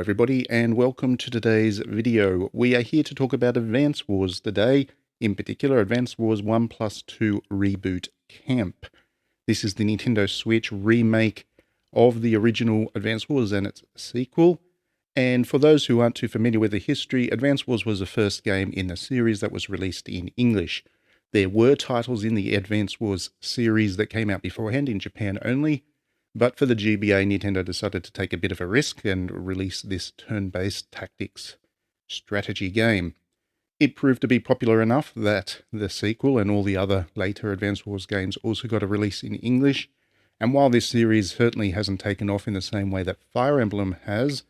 everybody, and welcome to today's video. We are here to talk about Advance Wars today, in particular Advance Wars 1+2 Reboot Camp. This is the Nintendo Switch remake of the original Advance Wars and its sequel. And for those who aren't too familiar with the history, Advance Wars was the first game in the series that was released in English. There were titles in the Advance Wars series that came out beforehand in Japan only, but for the GBA, Nintendo decided to take a bit of a risk and release this turn-based tactics strategy game. It proved to be popular enough that the sequel and all the other later Advance Wars games also got a release in English. And while this series certainly hasn't taken off in the same way that Fire Emblem has,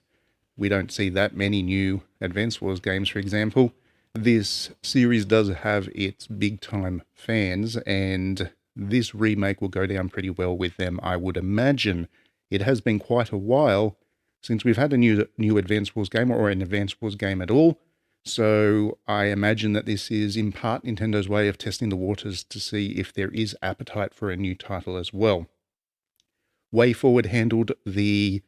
we don't see that many new Advance Wars games, for example. This series does have its big-time fans, and this remake will go down pretty well with them, I would imagine. It has been quite a while since we've had a new Advance Wars game, or an Advance Wars game at all, so I imagine that this is in part Nintendo's way of testing the waters to see if there is appetite for a new title as well. WayForward handled the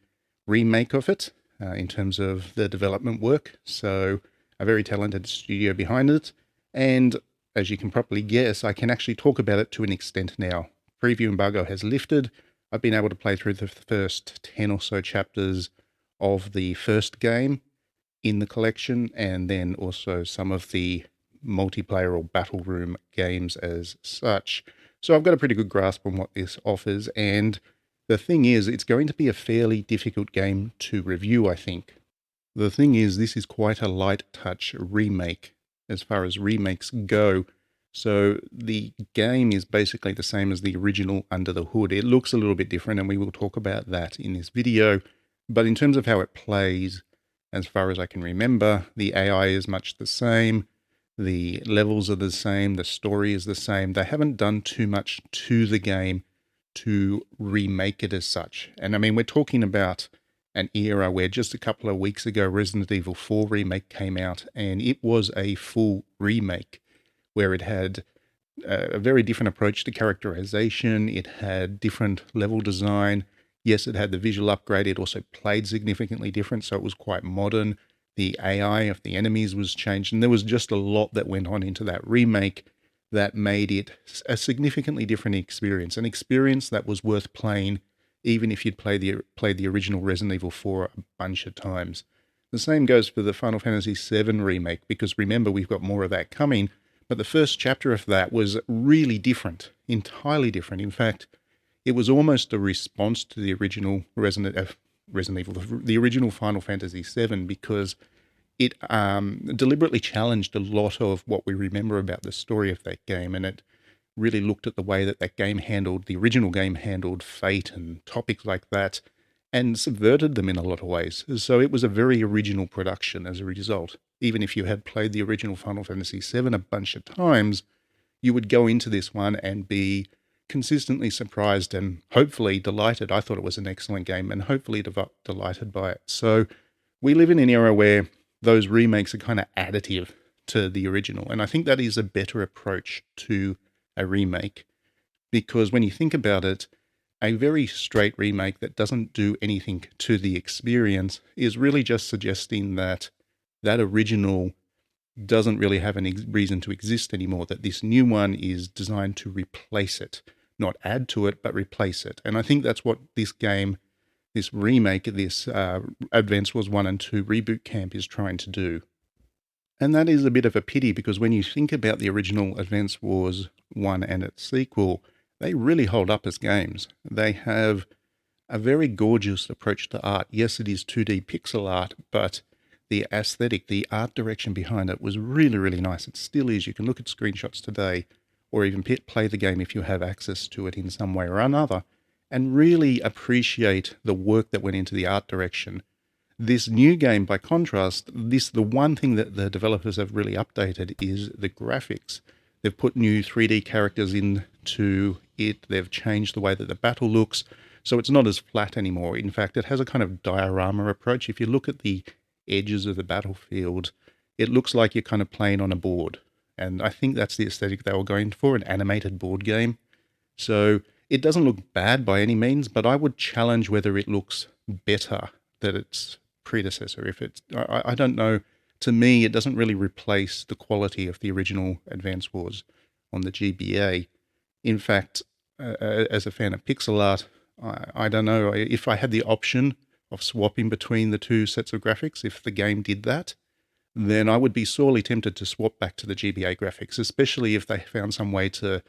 remake of it in terms of the development work, so a very talented studio behind it, and as you can probably guess, I can actually talk about it to an extent now. Preview embargo has lifted. I've been able to play through the first 10 or so chapters of the first game in the collection, and then also some of the multiplayer or battle room games as such. So I've got a pretty good grasp on what this offers, and the thing is, it's going to be a fairly difficult game to review, I think. The thing is, this is quite a light touch remake as far as remakes go. So the game is basically the same as the original under the hood. It looks a little bit different, and we will talk about that in this video. But in terms of how it plays, as far as I can remember, the AI is much the same. The levels are the same. The story is the same. They haven't done too much to the game to remake it as such. And I mean, we're talking about an era where just a couple of weeks ago Resident Evil 4 Remake came out, and it was a full remake where it had a very different approach to characterization. It had different level design. Yes, it had the visual upgrade. It also played significantly different, so it was quite modern. The AI of the enemies was changed, and there was just a lot that went on into that remake that made it a significantly different experience, an experience that was worth playing even if you'd played the original Resident Evil 4 a bunch of times. The same goes for the Final Fantasy VII Remake, because remember, we've got more of that coming, but the first chapter of that was really different, entirely different. In fact, it was almost a response to the original Resident Evil, the original Final Fantasy VII, because it deliberately challenged a lot of what we remember about the story of that game, and it really looked at the way that the original game handled fate and topics like that, and subverted them in a lot of ways. So it was a very original production as a result. Even if you had played the original Final Fantasy VII a bunch of times, you would go into this one and be consistently surprised and hopefully delighted. I thought it was an excellent game, and hopefully delighted by it. So we live in an era where those remakes are kind of additive to the original, and I think that is a better approach to a remake, because when you think about it, a very straight remake that doesn't do anything to the experience is really just suggesting that that original doesn't really have any reason to exist anymore, that this new one is designed to replace it, not add to it, but replace it. And I think that's what this game, this remake, this Advance Wars 1 and 2 Reboot Camp is trying to do. And that is a bit of a pity, because when you think about the original Advance Wars 1 and its sequel, they really hold up as games. They have a very gorgeous approach to art. Yes, it is 2D pixel art, but the aesthetic, the art direction behind it was really, really nice. It still is. You can look at screenshots today, or even play the game if you have access to it in some way or another, and really appreciate the work that went into the art direction. This new game, by contrast, the one thing that the developers have really updated is the graphics. They've put new 3D characters into it. They've changed the way that the battle looks, so it's not as flat anymore. In fact, it has a kind of diorama approach. If you look at the edges of the battlefield, it looks like you're kind of playing on a board. And I think that's the aesthetic they were going for, an animated board game. So it doesn't look bad by any means, but I would challenge whether it looks better, that it's predecessor. If it's, I don't know. To me, it doesn't really replace the quality of the original Advance Wars on the GBA. In fact, as a fan of pixel art, I don't know if I had the option of swapping between the two sets of graphics. If the game did that, then I would be sorely tempted to swap back to the GBA graphics, especially if they found some way to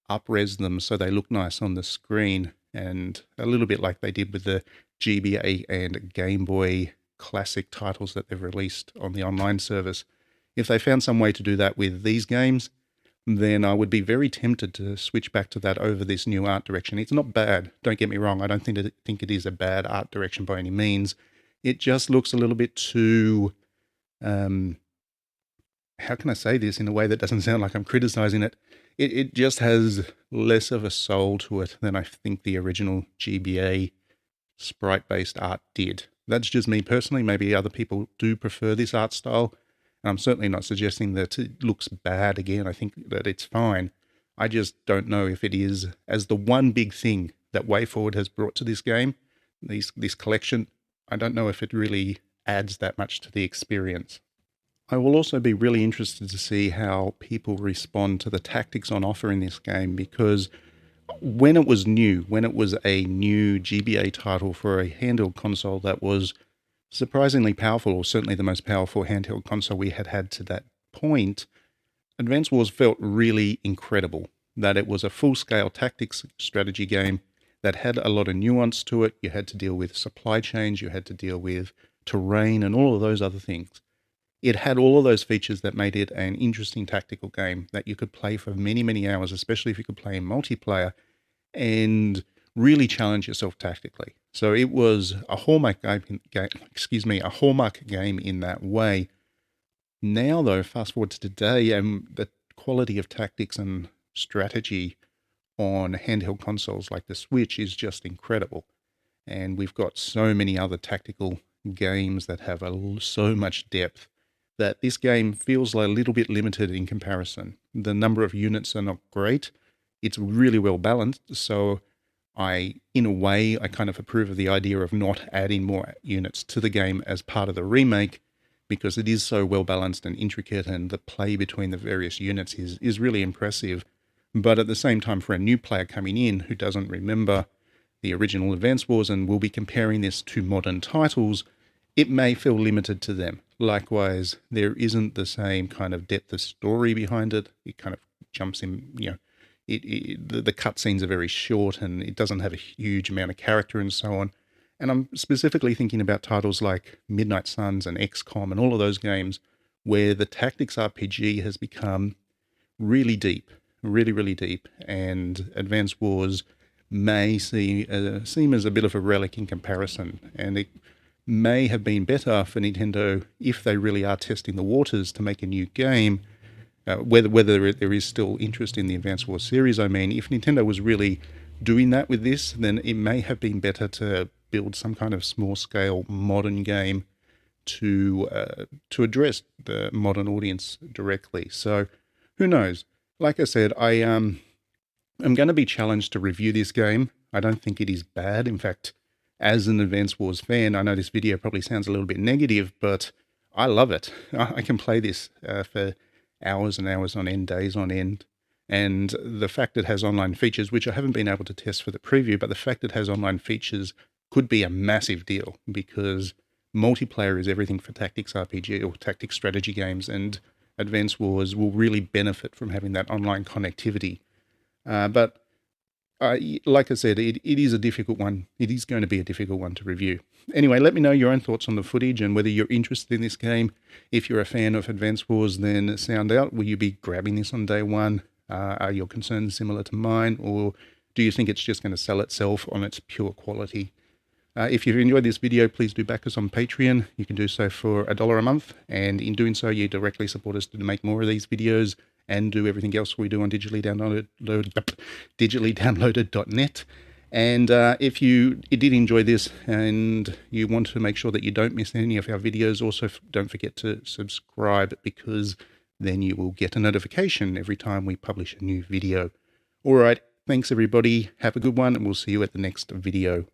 up-res them so they look nice on the screen, and a little bit like they did with the GBA and Game Boy classic titles that they've released on the online service. If they found some way to do that with these games, then I would be very tempted to switch back to that over this new art direction. It's not bad, don't get me wrong. I don't think it is a bad art direction by any means. It just looks a little bit too... how can I say this in a way that doesn't sound like I'm criticizing it? It just has less of a soul to it than I think the original GBA sprite-based art did. That's just me personally. Maybe other people do prefer this art style. And I'm certainly not suggesting that it looks bad again. I think that it's fine. I just don't know if it is, as the one big thing that WayForward has brought to this game, this collection, I don't know if it really adds that much to the experience. I will also be really interested to see how people respond to the tactics on offer in this game, because when it was a new GBA title for a handheld console that was surprisingly powerful, or certainly the most powerful handheld console we had had to that point, Advance Wars felt really incredible. That it was a full-scale tactics strategy game that had a lot of nuance to it. You had to deal with supply chains, you had to deal with terrain and all of those other things. It had all of those features that made it an interesting tactical game that you could play for many, many hours, especially if you could play in multiplayer, and really challenge yourself tactically. So it was a hallmark game in that way. Now, though, fast forward to today, and the quality of tactics and strategy on handheld consoles like the Switch is just incredible. And we've got so many other tactical games that have so much depth that this game feels like a little bit limited in comparison. The number of units are not great. It's really well balanced, so in a way, I kind of approve of the idea of not adding more units to the game as part of the remake, because it is so well balanced and intricate, and the play between the various units is really impressive. But at the same time, for a new player coming in who doesn't remember the original Advance Wars and will be comparing this to modern titles, it may feel limited to them. Likewise, there isn't the same kind of depth of story behind it. It kind of jumps in, the cutscenes are very short and it doesn't have a huge amount of character and so on. And I'm specifically thinking about titles like Midnight Suns and XCOM and all of those games where the tactics RPG has become really deep, really, really deep. And Advance Wars may seem as a bit of a relic in comparison. And it may have been better for Nintendo if they really are testing the waters to make a new game, whether there is still interest in the Advance Wars series. I mean, if Nintendo was really doing that with this, then it may have been better to build some kind of small-scale modern game to address the modern audience directly. So, who knows? Like I said, I'm going to be challenged to review this game. I don't think it is bad. In fact, as an Advance Wars fan, I know this video probably sounds a little bit negative, but I love it. I can play this for hours and hours on end, days on end. And the fact it has online features, which I haven't been able to test for the preview, but the fact it has online features could be a massive deal, because multiplayer is everything for tactics RPG or tactics strategy games, and Advance Wars will really benefit from having that online connectivity. But like I said, it is a difficult one. It is going to be a difficult one to review. Anyway, let me know your own thoughts on the footage and whether you're interested in this game. If you're a fan of Advance Wars, then sound out. Will you be grabbing this on day one? Are your concerns similar to mine, or do you think it's just going to sell itself on its pure quality? If you've enjoyed this video, please do back us on Patreon. You can do so for $1 a month, and in doing so, you directly support us to make more of these videos and do everything else we do on digitally-downloaded.net. And if you did enjoy this and you want to make sure that you don't miss any of our videos, also don't forget to subscribe, because then you will get a notification every time we publish a new video. All right, thanks everybody. Have a good one, and we'll see you at the next video.